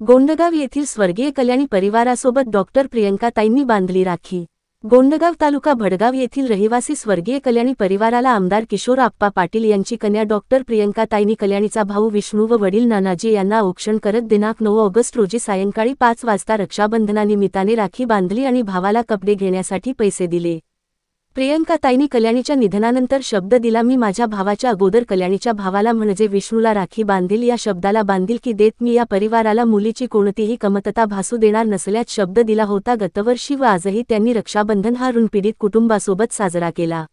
गोंडगाव येथील स्वर्गीय कल्याणी परिवारासोबत डॉक्टर प्रियंकाताईंनी बांधली राखी। गोंडगाव तालुका भडगाव येथील रहिवासी स्वर्गीय कल्याणी परिवाराला आमदार किशोर आप्पा पाटील यांची कन्या डॉक्टर प्रियंकाताईंनी कल्याणीचा भाऊ विष्णू व वडील नानाजी यांना औक्षण करत दिनांक 9 ऑगस्ट रोजी सायंकाळी 5 वाजता रक्षाबंधनानिमित्ताने राखी बांधली आणि भावाला कपडे घेण्यासाठी पैसे दिले। प्रियंकाताईंनी कल्याणीच्या निधनानंतर शब्द दिला, मी माझ्या भावाच्या अगोदर कल्याणीच्या भावाला म्हणजे विष्णूला राखी बांधील, या शब्दाला बांधिलकी देत मी या परिवाराला मुलीची कोणतीही कमतरता भासू देणार नसल्याचा शब्द दिला होता। गतवर्षी व आजही त्यांनी रक्षाबंधन हा ऋण पीडित कुटुंबासोबत साजरा केला।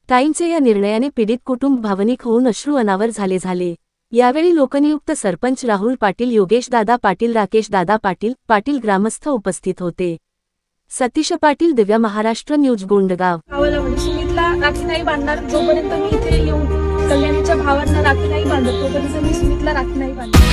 ताईंचे या निर्णयाने पीडित कुटुंब भावनिक होऊन अश्रू अनावर झाले। यावेळी लोकनियुक्त सरपंच राहुल पाटील, योगेश दादा पाटील, राकेश दादा पाटील ग्रामस्थ उपस्थित होते। सतीश पाटील, दिव्या महाराष्ट्र न्यूज, गोंडगाव। सुमितला राखी नाही बांधणार जोपर्यंत मी इथे येऊन कल्याणीच्या भावांना राखी नाही बांधत तोपर्यंत मी सुमितला राखी नाही बांधणार।